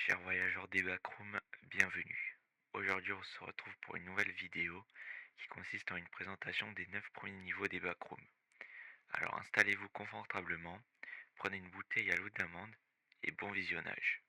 Chers voyageurs des backrooms, bienvenue. Aujourd'hui, on se retrouve pour une nouvelle vidéo qui consiste en une présentation des 9 premiers niveaux des backrooms. Alors installez-vous confortablement, prenez une bouteille à l'eau d'amande et bon visionnage.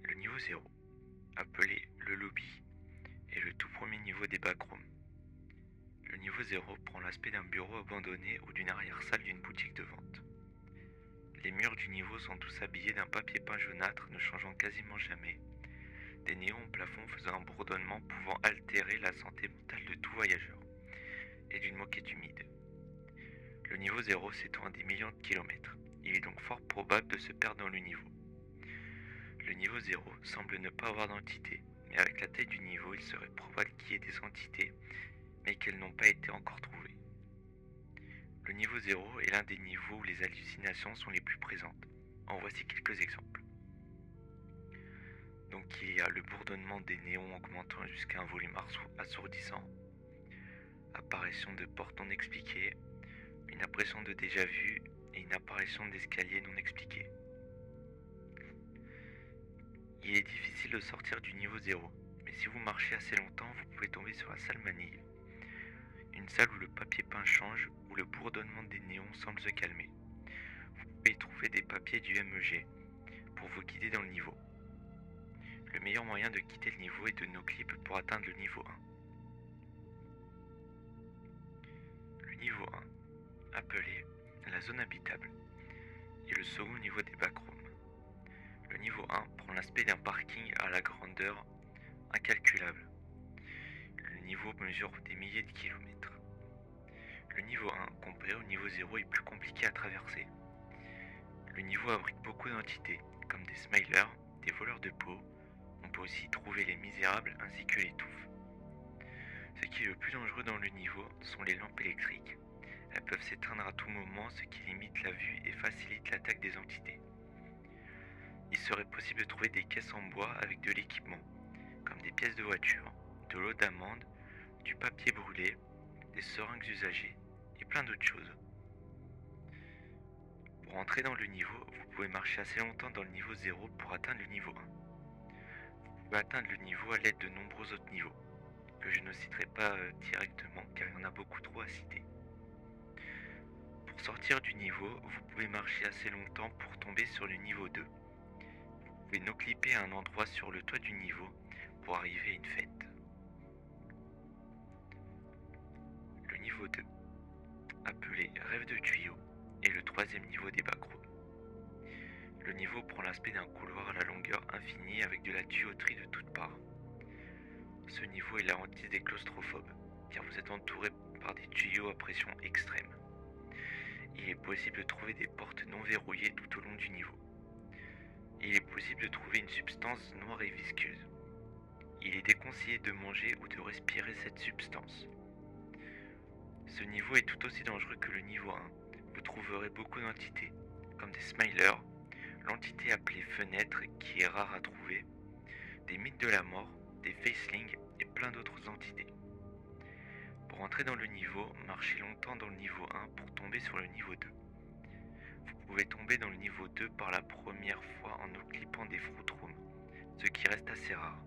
Le niveau 0, appelé le lobby, est le tout premier niveau des backrooms. Le niveau 0 prend l'aspect d'un bureau abandonné ou d'une arrière-salle d'une boutique de vente. Les murs du niveau sont tous habillés d'un papier peint jaunâtre ne changeant quasiment jamais, des néons au plafond faisant un bourdonnement pouvant altérer la santé mentale de tout voyageur, et d'une moquette humide. Le niveau 0 s'étend à des millions de kilomètres. Il est donc fort probable de se perdre dans le niveau. Le niveau 0 semble ne pas avoir d'entité, mais avec la taille du niveau, il serait probable qu'il y ait des entités, mais qu'elles n'ont pas été encore trouvées. Le niveau 0 est l'un des niveaux où les hallucinations sont les plus présentes. En voici quelques exemples. Donc il y a le bourdonnement des néons augmentant jusqu'à un volume assourdissant, apparition de portes non expliquées, une impression de déjà-vu et une apparition d'escaliers non expliqués. Il est difficile de sortir du niveau 0, mais si vous marchez assez longtemps, vous pouvez tomber sur la salle manille, une salle où le papier peint change, où le bourdonnement des néons semble se calmer. Vous pouvez y trouver des papiers du MEG pour vous guider dans le niveau. Le meilleur moyen de quitter le niveau est de no-clip pour atteindre le niveau 1. Le niveau 1, appelé la zone habitable, est le second niveau des backrooms. Le niveau 1 prend l'aspect d'un parking à la grandeur incalculable. Le niveau mesure des milliers de kilomètres. Le niveau 1, comparé au niveau 0, est plus compliqué à traverser. Le niveau abrite beaucoup d'entités, comme des smilers, des voleurs de peau. On peut aussi y trouver les misérables ainsi que les touffes. Ce qui est le plus dangereux dans le niveau sont les lampes électriques. Elles peuvent s'éteindre à tout moment, ce qui limite la vue et facilite l'attaque des entités. Il serait possible de trouver des caisses en bois avec de l'équipement, comme des pièces de voiture, de l'eau d'amande, du papier brûlé, des seringues usagées et plein d'autres choses. Pour entrer dans le niveau, vous pouvez marcher assez longtemps dans le niveau 0 pour atteindre le niveau 1. Vous pouvez atteindre le niveau à l'aide de nombreux autres niveaux, que je ne citerai pas directement car il y en a beaucoup trop à citer. Pour sortir du niveau, vous pouvez marcher assez longtemps pour tomber sur le niveau 2. Vous pouvez no-clipper à un endroit sur le toit du niveau pour arriver à une fête. Le niveau 2, appelé Rêve de tuyau, est le troisième niveau des backrooms. Le niveau prend l'aspect d'un couloir à la longueur infinie avec de la tuyauterie de toutes parts. Ce niveau est la hantise des claustrophobes, car vous êtes entouré par des tuyaux à pression extrême. Il est possible de trouver des portes non verrouillées tout au long du niveau. Il est possible de trouver une substance noire et visqueuse. Il est déconseillé de manger ou de respirer cette substance. Ce niveau est tout aussi dangereux que le niveau 1. Vous trouverez beaucoup d'entités, comme des smilers, l'entité appelée fenêtre qui est rare à trouver, des mythes de la mort, des facelings et plein d'autres entités. Pour entrer dans le niveau, marchez longtemps dans le niveau 1 pour tomber sur le niveau 2. Vous pouvez tomber dans le niveau 2 par la première fois en no-clippant des fruit rooms, ce qui reste assez rare.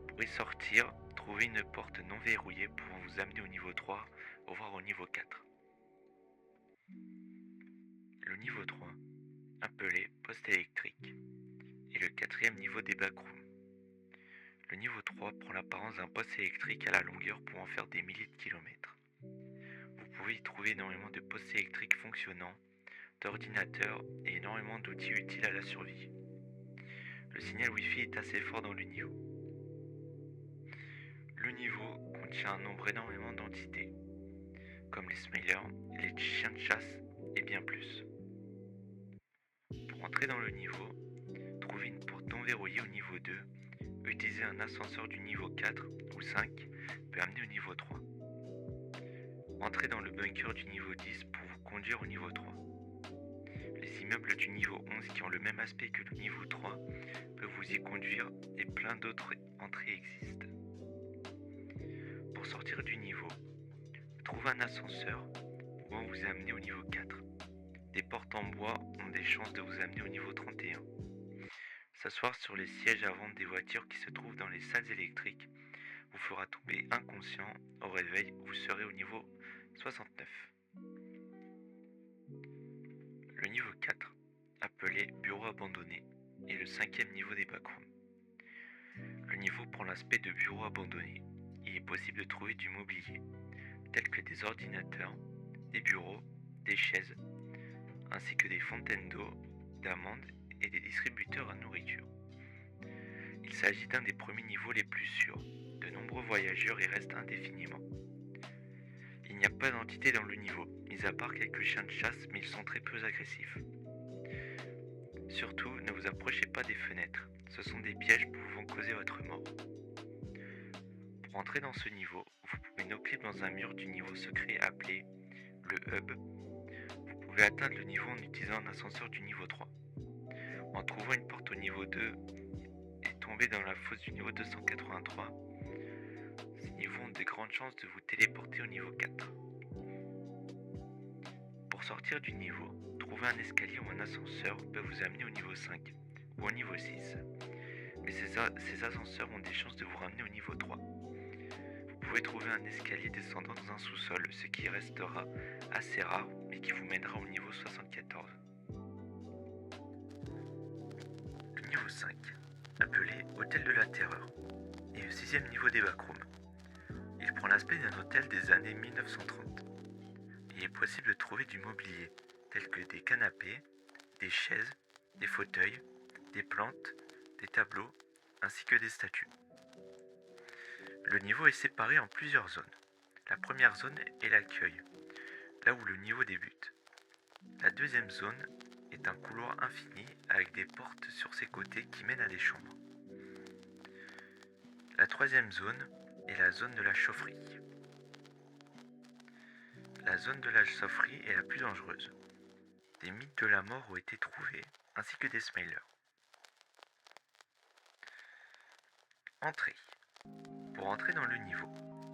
Pour y sortir, trouvez une porte non verrouillée pouvant vous amener au niveau 3, voire au niveau 4. Le niveau 3, appelé poste électrique, est le quatrième niveau des backrooms. Le niveau 3 prend l'apparence d'un poste électrique à la longueur pouvant faire des milliers de kilomètres. Vous pouvez y trouver énormément de postes électriques fonctionnants, d'ordinateurs et énormément d'outils utiles à la survie. Le signal Wi-Fi est assez fort dans le niveau. Le niveau contient un nombre énormément d'entités, comme les smilers, les chiens de chasse et bien plus. Pour entrer dans le niveau, trouvez une porte non verrouillée au niveau 2, utiliser un ascenseur du niveau 4 ou 5 peut amener au niveau 3. Entrez dans le bunker du niveau 10 pour vous conduire au niveau 3. Les immeubles du niveau 11 qui ont le même aspect que le niveau 3 peuvent vous y conduire et plein d'autres entrées existent. pour sortir du niveau, trouvez un ascenseur pouvant vous amener au niveau 4. Des portes en bois ont des chances de vous amener au niveau 31. S'asseoir sur les sièges avant des voitures qui se trouvent dans les salles électriques vous fera tomber inconscient. Au réveil, vous serez au niveau 69. Le niveau 4, appelé bureau abandonné, est le 5e niveau des backrooms. Le niveau prend l'aspect de bureau abandonné. Il est possible de trouver du mobilier, tel que des ordinateurs, des bureaux, des chaises, ainsi que des fontaines d'eau, d'amandes et des distributeurs à nourriture. Il s'agit d'un des premiers niveaux les plus sûrs. De nombreux voyageurs y restent indéfiniment. Il n'y a pas d'entité dans le niveau, mis à part quelques chiens de chasse, mais ils sont très peu agressifs. Surtout, ne vous approchez pas des fenêtres, ce sont des pièges pouvant causer votre mort. Pour entrer dans ce niveau, vous pouvez knocker dans un mur du niveau secret appelé le hub. Vous pouvez atteindre le niveau en utilisant un ascenseur du niveau 3. En trouvant une porte au niveau 2 et tomber dans la fosse du niveau 283, ces niveaux ont de grandes chances de vous téléporter au niveau 4. Pour sortir du niveau, trouver un escalier ou un ascenseur peut vous amener au niveau 5 ou au niveau 6. Mais ces ascenseurs ont des chances de vous ramener au niveau 3. Vous pouvez trouver un escalier descendant dans un sous-sol, ce qui restera assez rare, mais qui vous mènera au niveau 74. Le niveau 5, appelé Hôtel de la Terreur, est le 6e niveau des backrooms. Il prend l'aspect d'un hôtel des années 1930. Il est possible de trouver du mobilier, tel que des canapés, des chaises, des fauteuils, des plantes, des tableaux, ainsi que des statues. Le niveau est séparé en plusieurs zones. La première zone est l'accueil, là où le niveau débute. La deuxième zone est un couloir infini avec des portes sur ses côtés qui mènent à des chambres. La troisième zone est la zone de la chaufferie. La zone de la chaufferie est la plus dangereuse. Des mythes de la mort ont été trouvés, ainsi que des smilers. Entrée. Pour entrer dans le niveau,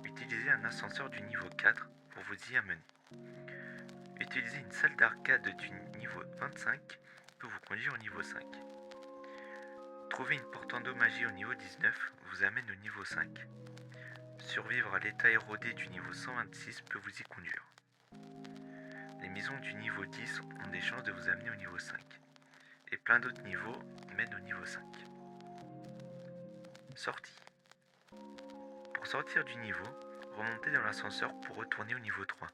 utilisez un ascenseur du niveau 4 pour vous y amener. Utilisez une salle d'arcade du niveau 25 pour vous conduire au niveau 5. Trouver une porte endommagée au niveau 19 vous amène au niveau 5. Survivre à l'état érodé du niveau 126 peut vous y conduire. Les maisons du niveau 10 ont des chances de vous amener au niveau 5. Et plein d'autres niveaux mènent au niveau 5. Sortie. Pour sortir du niveau, remontez dans l'ascenseur pour retourner au niveau 3.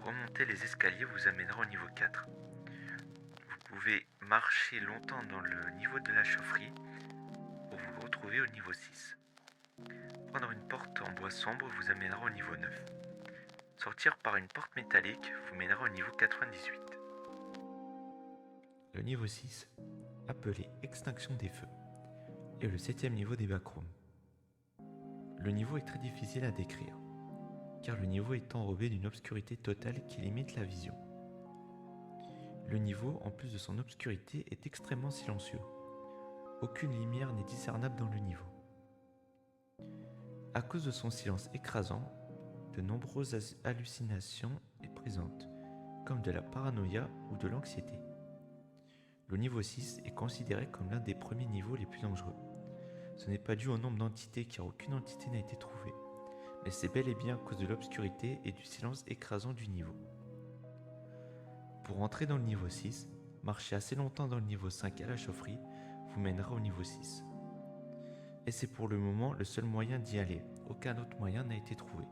Remonter les escaliers vous amènera au niveau 4. Vous pouvez marcher longtemps dans le niveau de la chaufferie pour vous retrouver au niveau 6. Prendre une porte en bois sombre vous amènera au niveau 9. Sortir par une porte métallique vous mènera au niveau 98. Le niveau 6, appelé Extinction des feux, est le 7e niveau des backrooms. Le niveau est très difficile à décrire, car le niveau est enrobé d'une obscurité totale qui limite la vision. Le niveau, en plus de son obscurité, est extrêmement silencieux. Aucune lumière n'est discernable dans le niveau. À cause de son silence écrasant, de nombreuses hallucinations sont présentes, comme de la paranoïa ou de l'anxiété. Le niveau 6 est considéré comme l'un des premiers niveaux les plus dangereux. Ce n'est pas dû au nombre d'entités car aucune entité n'a été trouvée, mais c'est bel et bien à cause de l'obscurité et du silence écrasant du niveau. Pour entrer dans le niveau 6, marcher assez longtemps dans le niveau 5 à la chaufferie vous mènera au niveau 6. Et c'est pour le moment le seul moyen d'y aller, aucun autre moyen n'a été trouvé.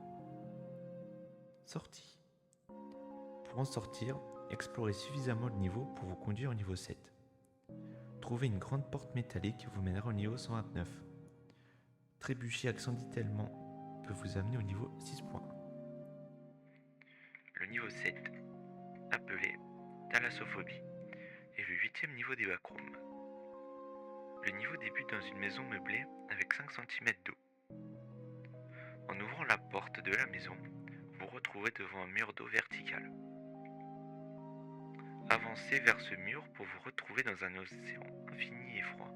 Sortie. Pour en sortir, explorez suffisamment le niveau pour vous conduire au niveau 7. Trouver une grande porte métallique vous mènera au niveau 129. Trébucher accidentellement peut vous amener au niveau 6.1. Le niveau 7, appelé Thalassophobie, est le 8e niveau des backrooms. Le niveau débute dans une maison meublée avec 5 cm d'eau. En ouvrant la porte de la maison, vous vous retrouvez devant un mur d'eau vertical. Avancez vers ce mur pour vous retrouver dans un océan infini et froid.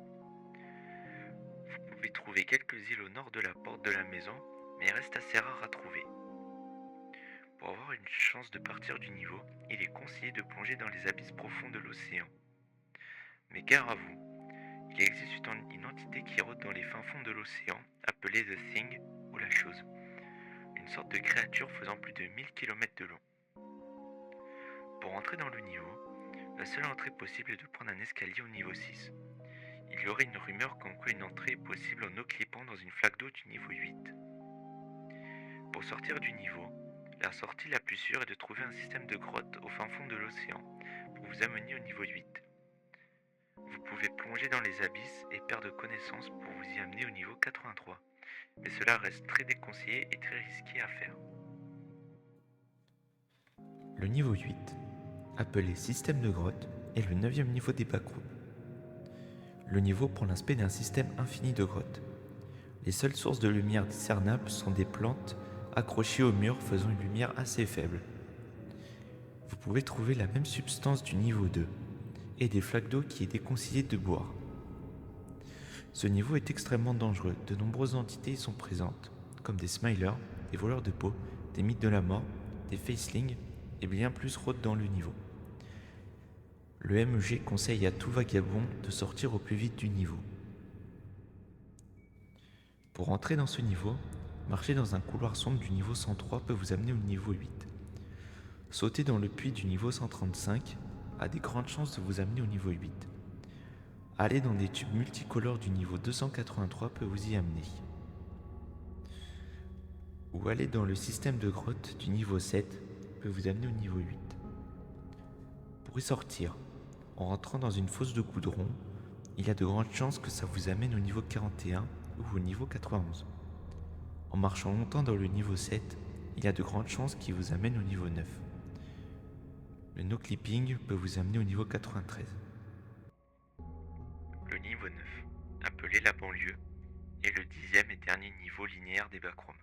Vous pouvez trouver quelques îles au nord de la porte de la maison mais reste assez rare à trouver. Pour avoir une chance de partir du niveau, il est conseillé de plonger dans les abysses profonds de l'océan. Mais gare à vous, il existe une entité qui rôde dans les fins fonds de l'océan, appelée The Thing ou la chose, une sorte de créature faisant plus de 1000 km de long. Pour entrer dans le niveau, la seule entrée possible est de prendre un escalier au niveau 6. Il y aurait une rumeur comme quoi une entrée est possible en clippant dans une flaque d'eau du niveau 8. Pour sortir du niveau, la sortie la plus sûre est de trouver un système de grottes au fin fond de l'océan pour vous amener au niveau 8. Vous pouvez plonger dans les abysses et perdre connaissance pour vous y amener au niveau 83, mais cela reste très déconseillé et très risqué à faire. Le niveau 8, appelé système de grotte, est le 9e niveau des backrooms. Le niveau prend l'aspect d'un système infini de grottes. Les seules sources de lumière discernables sont des plantes accrochées au mur faisant une lumière assez faible. Vous pouvez trouver la même substance du niveau 2 et des flaques d'eau qui est déconseillé de boire. Ce niveau est extrêmement dangereux, de nombreuses entités y sont présentes, comme des smilers, des voleurs de peau, des mythes de la mort, des facelings et bien plus rôdent dans le niveau. Le MEG conseille à tout vagabond de sortir au plus vite du niveau. Pour entrer dans ce niveau, marcher dans un couloir sombre du niveau 103 peut vous amener au niveau 8. Sauter dans le puits du niveau 135 a des grandes chances de vous amener au niveau 8. Aller dans des tubes multicolores du niveau 283 peut vous y amener. Ou aller dans le système de grotte du niveau 7 peut vous amener au niveau 8. Pour y sortir, en rentrant dans une fosse de goudron, il y a de grandes chances que ça vous amène au niveau 41 ou au niveau 91. En marchant longtemps dans le niveau 7, il y a de grandes chances qu'il vous amène au niveau 9. Le no-clipping peut vous amener au niveau 93. Le niveau 9, appelé la banlieue, est le 10e et dernier niveau linéaire des backrooms.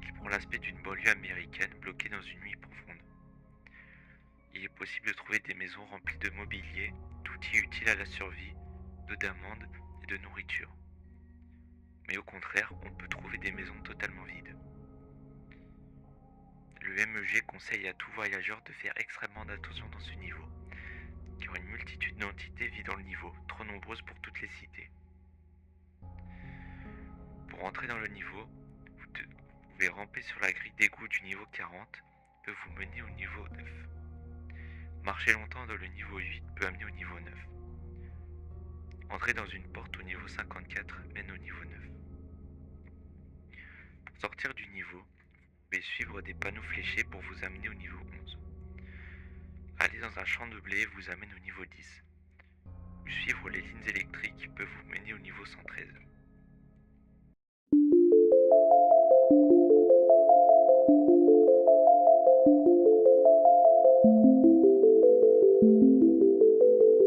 Il prend l'aspect d'une banlieue américaine bloquée dans une nuit profonde. Il est possible de trouver des maisons remplies de mobilier, d'outils utiles à la survie, de d'amandes et de nourriture. Mais au contraire, on peut trouver des maisons totalement vides. Le MEG conseille à tout voyageur de faire extrêmement attention dans ce niveau, car une multitude d'entités vit dans le niveau, trop nombreuses pour toutes les citer. Pour entrer dans le niveau, vous devez ramper sur la grille d'égout du niveau 40, peut vous mener au niveau 9. Marcher longtemps dans le niveau 8 peut amener au niveau 9. Entrer dans une porte au niveau 54 mène au niveau 9. Pour sortir du niveau, vous pouvez suivre des panneaux fléchés pour vous amener au niveau 11. Aller dans un champ de blé vous amène au niveau 10. Suivre les lignes électriques